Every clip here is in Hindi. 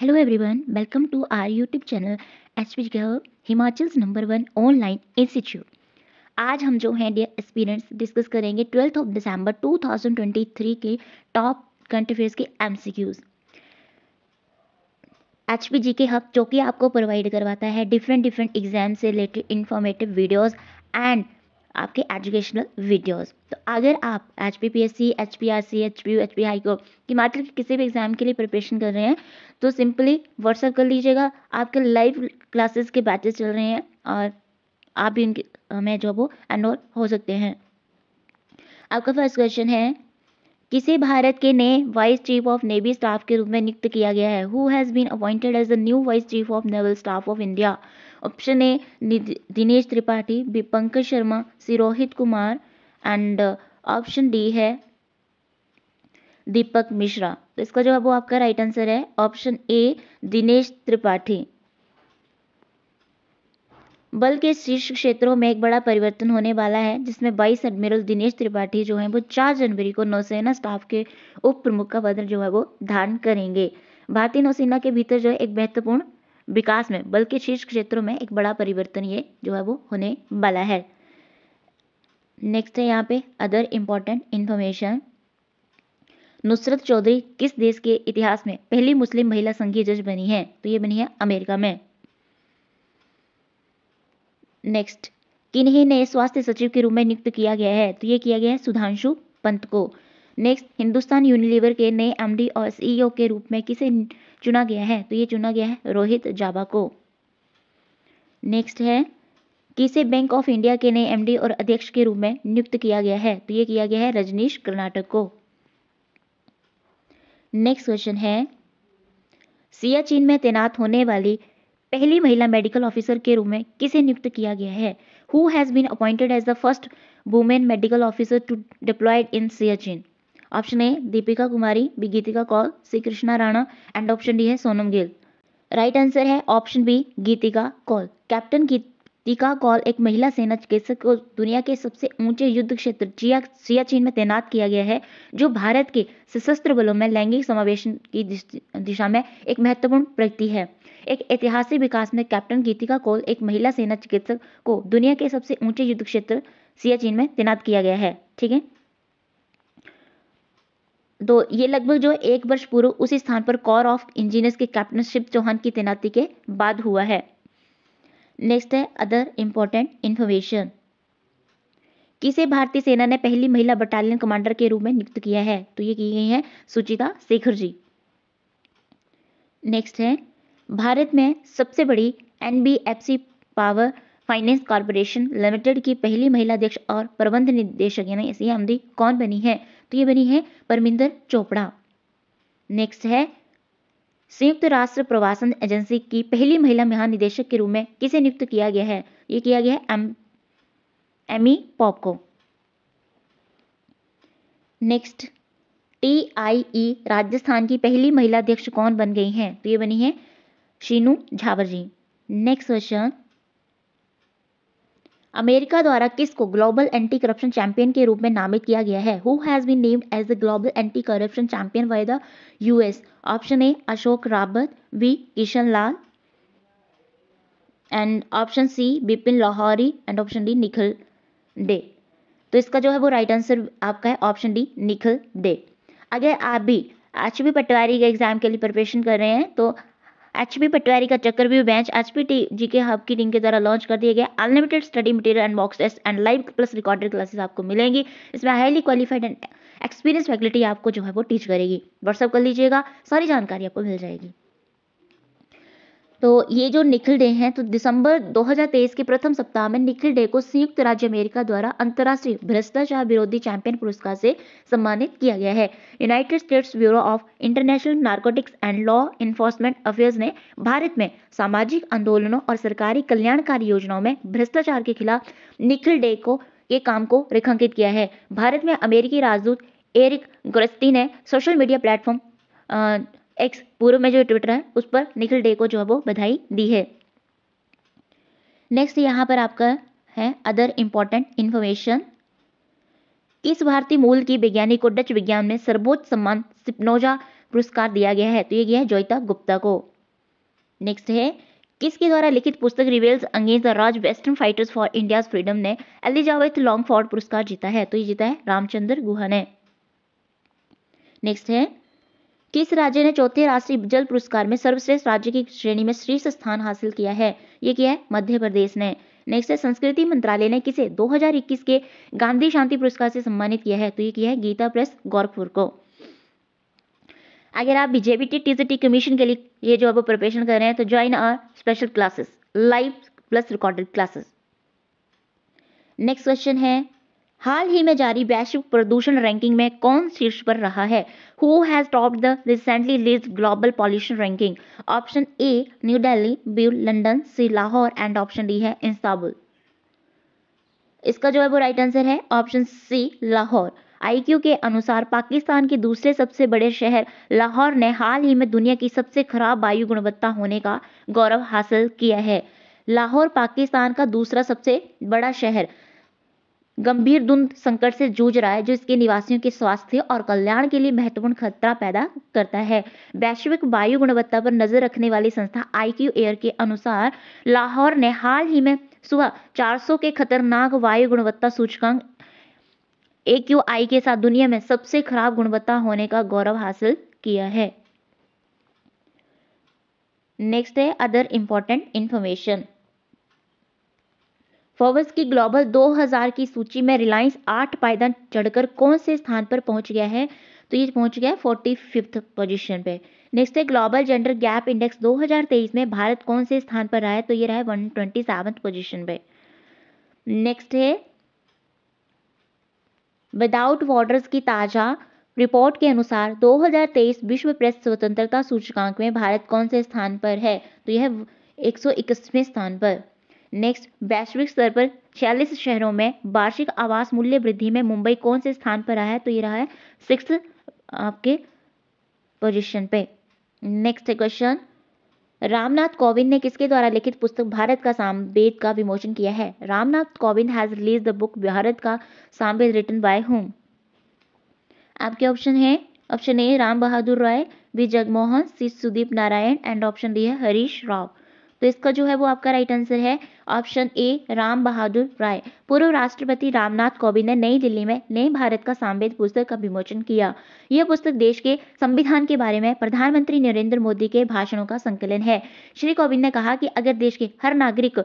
Hello everyone, welcome to our YouTube channel HPG Girl, Himachal number 1 online institute. आज हम जो हैं डियर एस्पिरेंट्स डिस्कस करेंगे 12 दिसंबर 2023 के टॉप करंट अफेयर्स के एमसीक्यूज। HPG के हब जो कि आपको प्रोवाइड करवाता है डिफरेंट एग्जाम से रिलेटेड इंफॉर्मेटिव वीडियोस एंड आपके एजुकेशनल वीडियोस। तो अगर आप HPPSC, HPRC, HPU, HP high court Himachal के किसी भी एग्जाम के लिए प्रिपरेशन कर रहे हैं तो सिंपली व्हाट्सएप कर लीजिएगा। आपके लाइव क्लासेस के बैचेस चल रहे हैं और आप भी उनके में जो वो एनरोल हो सकते हैं। आपका फर्स्ट क्वेश्चन है, किसे भारत के नए vice chief of navy staff के रूप में नियुक्त किया गया है? Who has been appointed as the new vice chief of naval staff of India? Option A Dinesh Tripathi, B Pankaj Sharma, C Rohit Kumar and option D है दीपक मिश्रा। तो इसका जो है वो आपका राइट आंसर है ऑप्शन ए दिनेश त्रिपाठी। बल के शीर्ष क्षेत्रों में एक बड़ा परिवर्तन होने वाला है जिसमें वाइस एडमिरल दिनेश त्रिपाठी जो हैं वो 4 जनवरी को नौसेना स्टाफ के उप प्रमुख का पद जो है वो धारण करेंगे। भारतीय नौसेना के भीतर जो है एक महत्वपूर्ण विकास में बल के शीर्ष क्षेत्रों में एक बड़ा परिवर्तन ये जो है वो होने वाला है। नेक्स्ट है यहाँ पे other important information. Nusrat Chaudhary किस देश के इतिहास में पहली मुस्लिम महिला संघीय जज बनी है? तो ये बनी है अमेरिका में। नेक्स्ट, किन्हीं ने स्वास्थ्य सचिव के रूप में नियुक्त किया गया है? तो ये किया गया है सुधांशु पंत को। नेक्स्ट, हिंदुस्तान यूनिलीवर के नए एमडी और सीईओ के रूप में किसे चुना गया है? तो ये चुना गया है रोहित जाबा को। नेक्स्ट है, किसे बैंक ऑफ इंडिया के नए एमडी और अध्यक्ष के रूप में नियुक्त किया गया है? तो ये किया गया है रजनीश कर्नाटक को। नेक्स्ट क्वेश्चन है, सियाचिन में तैनात होने वाली पहली महिला मेडिकल ऑफिसर के रूप में किसे नियुक्त किया गया है? Who has been appointed as the first women medical officer to deployed in Siachen? Option A Deepika Kumari, B Geetika Kaul, C Krishna Rana and option D है सोनम गिल। राइट आंसर है option B Geetika Kaul. Captain Geetika Kaul एक महिला सेना चिकित्सक को दुनिया के सबसे ऊंचे युद्ध क्षेत्र सियाचिन में तैनात किया गया है जो भारत के सशस्त्र बलों में लैंगिक समावेशन की दिशा में एक महत्वपूर्ण प्रगति है। एक ऐतिहासिक विकास में कैप्टन गीतिका कौल एक महिला सेना चिकित्सक को दुनिया के सबसे ऊंचे युद्ध क्षेत्र सियाचिन में तैनात किया गया है। ठीक है, तो ये लगभग जो 1 वर्ष पूर्व उसी स्थान पर कॉर ऑफ इंजीनियर्स के कैप्टन शिव चौहान की तैनाती के बाद हुआ है। नेक्स्ट है अदर इंपॉर्टेंट इंफॉर्मेशन। किसे भारतीय सेना ने पहली महिला बटालियन कमांडर के रूप में नियुक्त किया है? तो ये की गई है सुचिता शेखर जी। नेक्स्ट है, भारत में सबसे बड़ी NBFC power finance corporation limited की पहली महिला अध्यक्ष और प्रबंध निदेशक यानी सीएमडी कौन बनी है? तो ये बनी है परमिंदर चोपड़ा। नेक्स्ट है, संयुक्त राष्ट्र प्रवासन एजेंसी की पहली महिला महानिदेशक के रूप में किसे नियुक्त किया गया है? ये किया गया है एमी पॉप को। नेक्स्ट, टीआईई राजस्थान की पहली महिला अध्यक्ष कौन बन गई हैं? तो ये बनी है शीनू झावर जी। नेक्स्ट क्वेश्चन, अमेरिका द्वारा किसको ग्लोबल एंटी करप्शन चैंपियन के रूप में नामित किया गया है? Who has been named as the global anti corruption champion by the US? Option A Ashok Rawat, B Kishan Lal and option C Bipin Lahori and option D Nikhil Dey. तो इसका जो है वो राइट आंसर आपका है ऑप्शन डी निखिल डे। अगर आप भी एचपी पटवारी के एग्जाम के लिए प्रिपरेशन कर रहे हैं तो एचपी पटवारी का Chakravyuh batch HP GK hub की टीम के द्वारा लॉन्च कर दिया गया। Unlimited study material and mock test and live plus recorded classes आपको मिलेंगी। इसमें highly qualified and experience faculty आपको जो है वो टीच करेगी। व्हाट्सअप कर लीजिएगा, सारी जानकारी आपको मिल जाएगी। तो ये जो निखिल डे हैं तो दिसंबर 2023 के प्रथम सप्ताह में निखिल डे को संयुक्त राज्य अमेरिका द्वारा अंतर्राष्ट्रीय भ्रष्टाचार विरोधी चैंपियन पुरस्कार से सम्मानित किया गया है। United states bureau of international narcotics and law enforcement affairs ने भारत में सामाजिक आंदोलनों और सरकारी कल्याणकारी योजनाओं में भ्रष्टाचार के खिलाफ निखिल डे के काम को रेखांकित किया है। भारत में अमेरिकी राजदूत एरिक गोरेस्टी ने सोशल मीडिया प्लेटफॉर्म एक्स पूर्व में जो ट्विटर है उस पर निखिल डे को जो है वो बधाई दी है। नेक्स्ट यहाँ पर आपका है अदर इंपॉर्टेंट इंफॉर्मेशन। किस भारतीय मूल की वैज्ञानिक को डच विज्ञान में सर्वोच्च सम्मान स्पिनोजा पुरस्कार दिया गया है? तो ये गया है जोइता गुप्ता को। नेक्स्ट है किसके द्वारा लिखित पुस्तक reveals against the Raj western fighters for India's freedom ने एलिजाबेथ लॉन्गफोर्ड पुरस्कार जीता है? तो ये जीता है रामचंद्र गुहा ने। नेक्स्ट है किस राज्य ने चौथे राष्ट्रीय जल पुरस्कार में सर्वश्रेष्ठ राज्य की श्रेणी में शीर्ष स्थान हासिल किया है? ये किया है मध्य प्रदेश ने। नेक्स्ट है संस्कृति मंत्रालय ने किसे 2021 के गांधी शांति पुरस्कार से सम्मानित किया है? तो ये किया है गीता प्रेस गोरखपुर को। अगर आप बीजेपी टीजीटी कमीशन के लिए ये जो अब प्रिपरेशन कर रहे हैं तो join our special classes, live plus recorded classes. Next question है हाल ही में जारी वैश्विक प्रदूषण रैंकिंग में कौन शीर्ष पर रहा है? Who has topped the recently released global pollution ranking? Option A New Delhi, B London, C Lahore and option D है इस्तांबुल। इसका जो है वो राइट आंसर है ऑप्शन सी लाहौर। आईक्यू के अनुसार पाकिस्तान के दूसरे सबसे बड़े शहर लाहौर ने हाल ही में दुनिया की सबसे खराब वायु गुणवत्ता होने का गौरव हासिल किया है। लाहौर पाकिस्तान का दूसरा सबसे बड़ा शहर गंभीर धुंध संकट से जूझ रहा है जो इसके निवासियों के स्वास्थ्य और कल्याण के लिए महत्वपूर्ण खतरा पैदा करता है। वैश्विक वायु गुणवत्ता पर नजर रखने वाली संस्था आईक्यू एयर के अनुसार लाहौर ने हाल ही में सुबह 400 के खतरनाक वायु गुणवत्ता सूचकांक AQI के साथ दुनिया में सबसे खराब गुणवत्ता होने का गौरव हासिल किया है। नेक्स्ट है अदर इंपॉर्टेंट इंफॉर्मेशन। फोर्ब्स की ग्लोबल 2000 की सूची में रिलायंस 8 पायदान चढ़कर कौन से स्थान पर पहुंच गया है? तो ये पहुंच गया 45th पोजीशन पे। नेक्स्ट है ग्लोबल जेंडर गैप इंडेक्स 2023 में भारत कौन से स्थान पर रहा है? तो ये रहा है 127th पोजीशन पे। नेक्स्ट है विदाउट बॉर्डर्स की ताजा रिपोर्ट के अनुसार 2023 विश्व प्रेस स्वतंत्रता सूचकांक में भारत कौन से स्थान पर है? तो यह 121वें स्थान पर। नेक्स्ट वैश्विक स्तर पर 46 शहरों में वार्षिक आवास मूल्य वृद्धि में मुंबई कौन से स्थान पर रहा है? तो ये रहा है 6th आपके पोजीशन पे। नेक्स्ट क्वेश्चन रामनाथ कोविंद ने किसके द्वारा लिखित पुस्तक भारत का सामवेद का विमोचन किया है? Ramnath Kovind has release the book Bharat का सामवेद रिटन बाय हुम? आपके ऑप्शन है option A Ram Bahadur Rai, B Jagmohan, C Sudeep Narayan and option D है हरीश राव। तो इसका जो है वो आपका राइट आंसर है ऑप्शन ए राम बहादुर राय। पूर्व राष्ट्रपति रामनाथ कोविंद ने नई दिल्ली में नए भारत का सामवेद पुस्तक का विमोचन किया। यह पुस्तक देश के संविधान के बारे में प्रधानमंत्री नरेंद्र मोदी के भाषणों का संकलन है। श्री कोविंद ने कहा कि अगर देश के हर नागरिक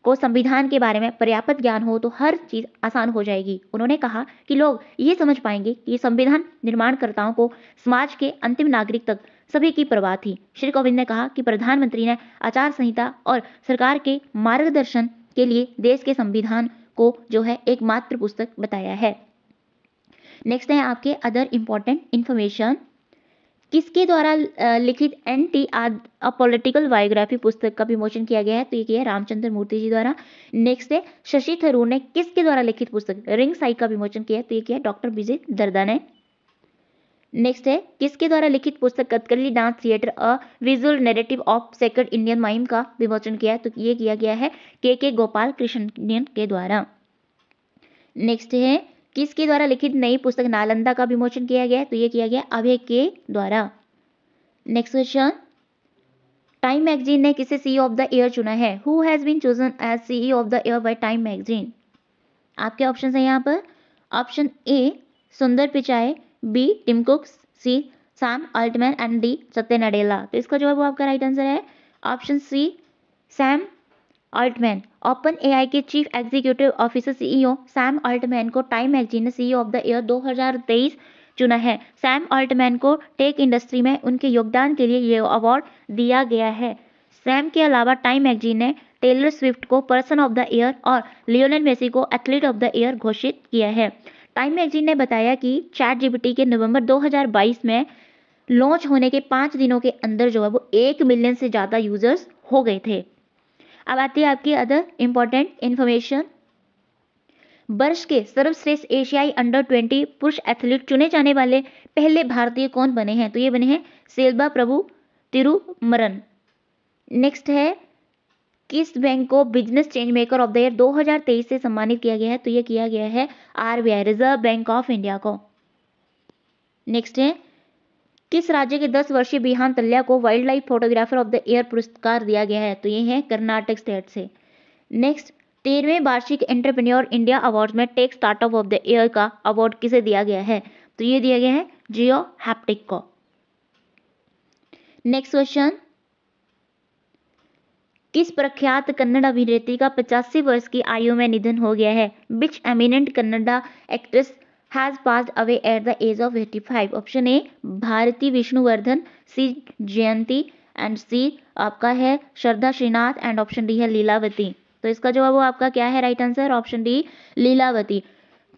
को संविधान के बारे में पर्याप्त ज्ञान हो तो हर चीज आसान हो जाएगी। उन्होंने कहा कि लोग ये समझ पाएंगे कि संविधान निर्माणकर्ताओं को समाज के अंतिम नागरिक तक सभी की परवाह थी। श्री कोविंद ने कहा कि प्रधानमंत्री ने आचार संहिता और सरकार के मार्गदर्शन के लिए देश के संविधान को जो है एकमात्र पुस्तक बताया है। नेक्स्ट है आपके अदर इंपॉर्टेंट इंफॉर्मेशन। किसके द्वारा लिखित एंटी अ पॉलिटिकल बायोग्राफी पुस्तक का विमोचन किया गया है? तो ये किया है रामचंद्र मूर्ति जी द्वारा। नेक्स्ट है शशि थरूर ने किसके द्वारा लिखित पुस्तक रिंग साइड का विमोचन किया है? तो ये किया है डॉक्टर विजय दर्दा ने। नेक्स्ट है किसके द्वारा लिखित पुस्तक Kathakali dance theatre a visual narrative of sacred Indian mime का विमोचन किया है? तो ये किया गया है के गोपाल कृष्णन के द्वारा। नेक्स्ट है किसके द्वारा लिखित नई पुस्तक नालंदा का विमोचन किया गया है? तो ये किया गया अभय के द्वारा। नेक्स्ट क्वेश्चन टाइम मैगजीन ने किसे सीईओ ऑफ द ईयर चुना है? Who has been chosen as CEO of the year by Time magazine? आपके ऑप्शन है यहाँ पर option A Sundar Pichai, B Tim Cook, C Sam Altman and D Satya Nadella. तो इसका जो है वो आपका राइट आंसर है option C Sam Altman. Open AI के chief executive officer CEO Sam Altman को टाइम मैगजीन ने सीईओ ऑफ द ईयर 2023 चुना है। सैम अल्टमैन को टेक इंडस्ट्री में उनके योगदान के लिए यह अवार्ड दिया गया है। सैम के अलावा टाइम मैगजीन ने टेलर स्विफ्ट को पर्सन ऑफ द ईयर और लियोनेल मेसी को एथलीट ऑफ द ईयर घोषित किया है। टाइम मैगजीन ने बताया कि चैटजीपीटी के नवंबर 2022 में लॉन्च होने के 5 दिनों के अंदर जो है वो 1 मिलियन से ज़्यादा यूजर्स हो गए थे। अब आती है आपकी अदर इंपॉर्टेंट इंफॉर्मेशन। वर्ष के सर्वश्रेष्ठ एशियाई अंडर 20 पुरुष एथलीट चुने जाने वाले पहले भारतीय कौन बने हैं? तो ये बने हैं सेल्बा प्रभु तिरुमरन। नेक्स्ट है किस बैंक को business change maker of the year 2023 से सम्मानित किया गया है? तो ये किया गया है RBI reserve bank of India को। नेक्स्ट है किस राज्य के 10 वर्षीय बिहान तल्या को wild life photographer of the year पुरस्कार दिया गया है? तो ये है कर्नाटक स्टेट से। नेक्स्ट, 13वें वार्षिक एंटरप्रेन्योर इंडिया अवार्ड में tech startup of the year का अवार्ड किसे दिया गया है? तो ये दिया गया है जियो हैप्टिक को। नेक्स्ट क्वेश्चन, किस प्रख्यात कन्नड़ अभिनेत्री का 85 वर्ष की आयु में निधन हो गया है? Which eminent Kannada actress has passed away at the age of 85? Option A Bharathi Vishnuvardhan, C Jayanthi and C आपका है Shraddha Srinath and option D है लीलावती। तो इसका जवाब वो आपका क्या है right answer? Option D Leelavathi.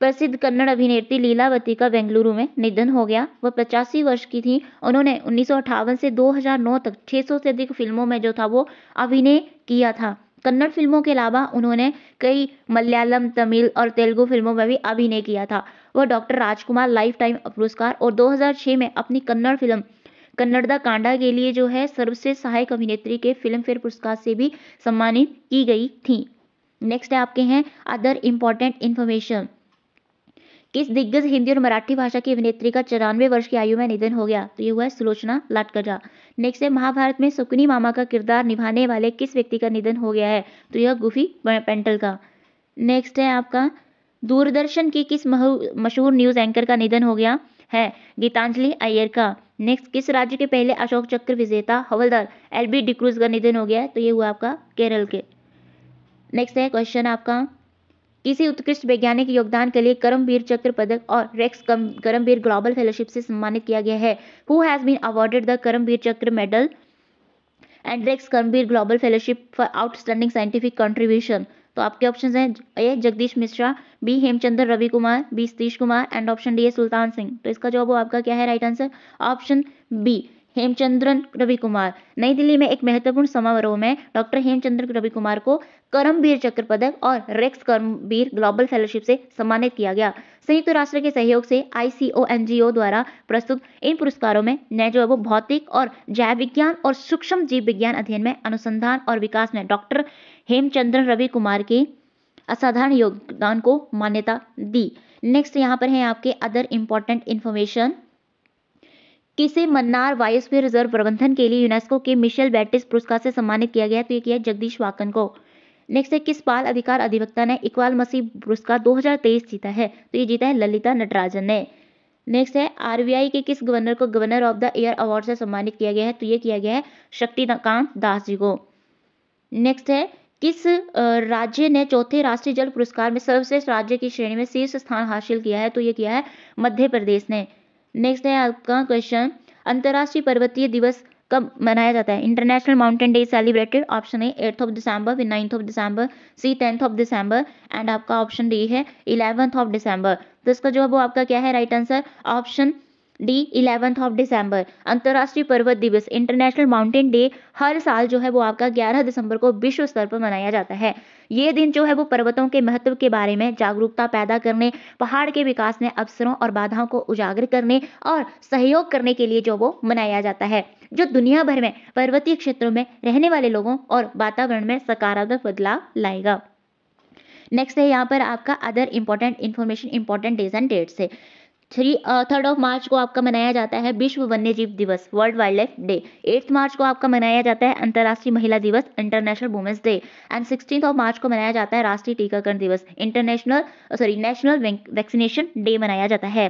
प्रसिद्ध कन्नड़ अभिनेत्री लीलावती का बेंगलुरु में निधन हो गया। वह 85 वर्ष की थी। उन्होंने 1958 से 2009 तक 600 से अधिक फिल्मों में जो था वो अभिनय किया था। कन्नड़ फिल्मों के अलावा उन्होंने कई मलयालम, तमिल और तेलुगु फिल्मों में भी अभिनय किया था। वह डॉक्टर राजकुमार लाइफ टाइम पुरस्कार और 2006 में अपनी कन्नड़ फिल्म कन्नड़दा कांडा के लिए जो है सर्वश्रेष्ठ सहायक अभिनेत्री के फिल्म फेयर पुरस्कार से भी सम्मानित की गई थी। नेक्स्ट है आपके हैं अदर इंपॉर्टेंट इन्फॉर्मेशन। किस दिग्गज हिंदी और मराठी भाषा की अभिनेत्री का 94 वर्ष की आयु में निधन हो गया? तो ये हुआ है सुलोचना लाटकजा। नेक्स्ट है महाभारत में सुकनी मामा का किरदार निभाने वाले किस व्यक्ति का निधन हो गया है? तो यह गुफी पेंटल का। नेक्स्ट है आपका दूरदर्शन की किस मशहूर न्यूज एंकर का निधन हो गया है? गीतांजलि अय्यर का। नेक्स्ट, किस राज्य के पहले अशोक चक्र विजेता हवलदार एलबी डिक्रूज का निधन हो गया है? तो ये हुआ आपका केरल के। नेक्स्ट है क्वेश्चन आपका, किसी उत्कृष्ट वैज्ञानिक योगदान के लिए करमवीर चक्र पदक और रेक्स करमवीर ग्लोबल फेलोशिप से सम्मानित किया गया है? Who has been awarded the Karmaveer Chakra medal and Rex Karmaveer global fellowship for outstanding scientific contribution? तो आपके ऑप्शंस हैं A Jagdish Mishra, B Hemachandra Ravi Kumar, B Satish Kumar and option D है सुल्तान सिंह। तो इसका जवाब आपका क्या है right answer? Option B Hemachandran Ravi Kumar. नई दिल्ली में एक महत्वपूर्ण समारोह में डॉक्टर हेमचंद्र रवि कुमार को करमवीर चक्र पदक और रेक्स करमवीर ग्लोबल फेलोशिप से सम्मानित किया गया। संयुक्त राष्ट्र के सहयोग से ICONGO द्वारा प्रस्तुत इन पुरस्कारों में न जो है वो भौतिक और जैव विज्ञान और सूक्ष्म जीव विज्ञान अध्ययन में अनुसंधान और विकास में डॉक्टर हेमचंद्र रवि कुमार के असाधारण योगदान को मान्यता दी। नेक्स्ट यहाँ पर है आपके अदर इंपॉर्टेंट इन्फॉर्मेशन। किसे मन्नार बायोस्फीयर रिजर्व प्रबंधन के लिए यूनेस्को के मिशेल बेटिस पुरस्कार से सम्मानित किया गया? तो ये किया जगदीश वाकन को। नेक्स्ट है किस बाल अधिकार अधिवक्ता ने इकबाल मसीह पुरस्कार 2023 जीता है? तो ये जीता है ललिता नटराजन ने। नेक्स्ट है RBI के किस गवर्नर को governor of the year award से सम्मानित किया गया है? तो ये किया गया है शक्तिकांत दास जी को। नेक्स्ट है किस राज्य ने चौथे राष्ट्रीय जल पुरस्कार में सर्वश्रेष्ठ राज्य की श्रेणी में शीर्ष स्थान हासिल किया है? तो ये किया है मध्य प्रदेश ने। नेक्स्ट है आपका क्वेश्चन, अंतर्राष्ट्रीय पर्वतीय दिवस कब मनाया जाता है? International mountain day celebrated option A 8th of December, फिर 9th of December, C 10th of December and आपका ऑप्शन डी है 11th ऑफ दिसंबर। तो इसका जो है वो आपका क्या है right answer? Option D 11th of December. अंतर्राष्ट्रीय पर्वत दिवस इंटरनेशनल माउंटेन डे हर साल जो है वो आपका 11 दिसंबर को विश्व स्तर पर मनाया जाता है। ये दिन जो है वो पर्वतों के महत्व के बारे में जागरूकता पैदा करने, पहाड़ के विकास में अवसरों और बाधाओं को उजागर करने और सहयोग करने के लिए जो वो मनाया जाता है, जो दुनिया भर में पर्वतीय क्षेत्रों में रहने वाले लोगों और वातावरण में सकारात्मक बदलाव लाएगा। नेक्स्ट है यहाँ पर आपका other important information, important days and dates है। 3rd ऑफ मार्च को आपका मनाया जाता है विश्व वन्य जीव दिवस, world wildlife day. 8th मार्च को आपका मनाया जाता है अंतर्राष्ट्रीय महिला दिवस, international women's day and 16th of March को मनाया जाता है राष्ट्रीय टीकाकरण दिवस, नेशनल वैक्सीनेशन डे मनाया जाता है।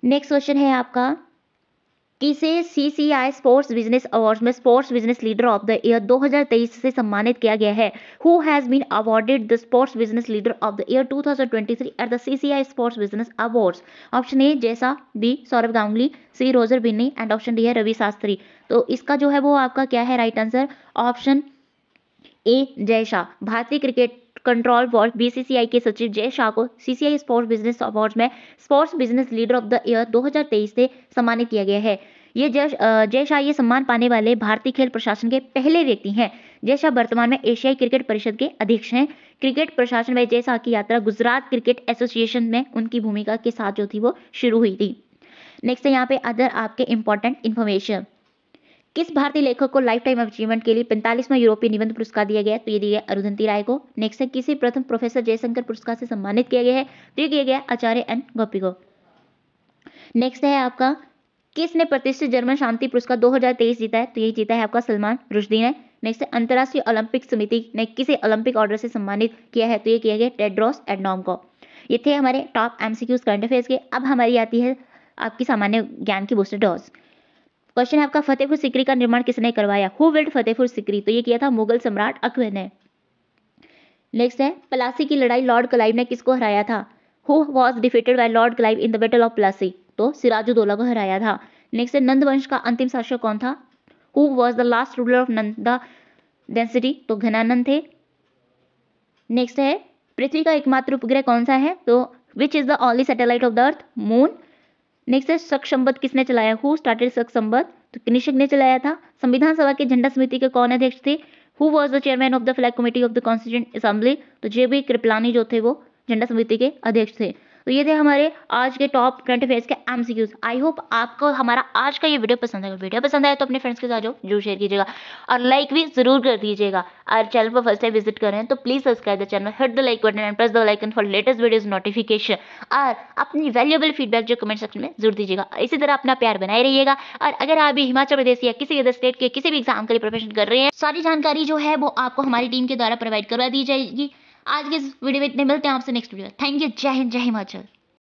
नेक्स्ट क्वेश्चन है आपका, किसे CCI स्पोर्ट्स बिजनेस अवार्ड्स में sports business leader of the year 2023 से सम्मानित किया गया है? Who has been awarded the sports business leader of the year 2023 at the CCI sports business awards? Option A जैसा, B Saurav Ganguly, C Roger Binny and option D है रवि शास्त्री। तो इसका जो है वो आपका क्या है right answer? Option A Jay Shah. भारतीय क्रिकेट कंट्रोल बोर्ड BCCI के सचिव जय शाह को CCI स्पोर्ट्स बिजनेस अवार्ड्स में sports business leader of the year 2023 से सम्मानित किया गया है। ये जय शाह ये सम्मान पाने वाले भारतीय खेल प्रशासन के पहले व्यक्ति हैं। जय शाह वर्तमान में एशियाई क्रिकेट परिषद के अध्यक्ष हैं। क्रिकेट प्रशासन में जय शाह की यात्रा गुजरात क्रिकेट एसोसिएशन में उनकी भूमिका के साथ जो थी वो शुरू हुई थी। नेक्स्ट है यहाँ पे अदर आपके इंपॉर्टेंट इन्फॉर्मेशन। किस भारतीय लेखक को लाइफ टाइम अचीवमेंट के लिए 45वां यूरोपीय निबंध पुरस्कार दिया गया? तो ये दिया गया अरुंधति राय को। नेक्स्ट है किसी प्रथम प्रोफेसर जयशंकर पुरस्कार से सम्मानित किया गया है? तो ये किया गया आचार्य N गोपी को। नेक्स्ट है आपका, किसने प्रतिष्ठित जर्मन शांति पुरस्कार 2023 जीता है? तो ये जीता है आपका सलमान रुश्दी ने। नेक्स्ट है अंतर्राष्ट्रीय ओलंपिक समिति ने किसे ओलंपिक ऑर्डर से सम्मानित किया है? तो ये किया गया टेड्रोस एडनॉम को। ये थे हमारे टॉप एमसीक्यूज करंट अफेयर्स के। अब हमारी आती है आपकी सामान्य ज्ञान की बूस्टर डोज। क्वेश्चन है आपका, फतेहपुर सीकरी का निर्माण किसने करवाया? Who build Fatehpur Sikri? तो ये किया था मुगल सम्राट अकबर ने। नेक्स्ट है प्लासी की लड़ाई लॉर्ड क्लाइव ने किसको हराया था? Who was defeated by Lord Clive in the battle of Plassey? तो सिराजुद्दौला को हराया था। नेक्स्ट है नंद वंश का अंतिम शासक कौन था? Who was the last ruler of Nanda density? तो घनानंद थे। नेक्स्ट है पृथ्वी का एकमात्र उपग्रह कौन सा है? तो which is the only satellite of the earth? Moon. Next है शक संबद्ध किसने चलाया? हु स्टार्टेड शक संबद्ध? तो कनिष्क ने चलाया था। संविधान सभा के झंडा समिति के कौन अध्यक्ष थे? Who was the chairman of the flag committee of the constituent assembly? तो JB कृपलानी जो थे वो झंडा समिति के अध्यक्ष थे। तो ये थे हमारे आज के टॉप करंट अफेयर्स के एमसीक्यूज। आई होप आपको हमारा आज का ये वीडियो पसंद आएगा। वीडियो पसंद आया तो अपने फ्रेंड्स के साथ जरूर शेयर कीजिएगा और लाइक भी जरूर कर दीजिएगा। और चैनल पर फर्स्ट टाइम विजिट कर रहे हैं तो please subscribe the channel, hit the like button and press the bell icon for latest videos notification. और अपनी वैल्यूएबल फीडबैक जो कमेंट सेक्शन में जरूर दीजिएगा। इसी तरह अपना प्यार बनाए रहिएगा। और अगर आप भी हिमाचल प्रदेश या किसी अदर स्टेट के किसी भी एग्जाम के लिए प्रिपरेशन कर रहे हैं, सारी जानकारी जो है वो आपको हमारी टीम के द्वारा प्रोवाइड करवा दी जाएगी। आज के इस वीडियो में इतने, मिलते हैं आपसे नेक्स्ट वीडियो। Thank you. जय हिंद, जय हिमाचल।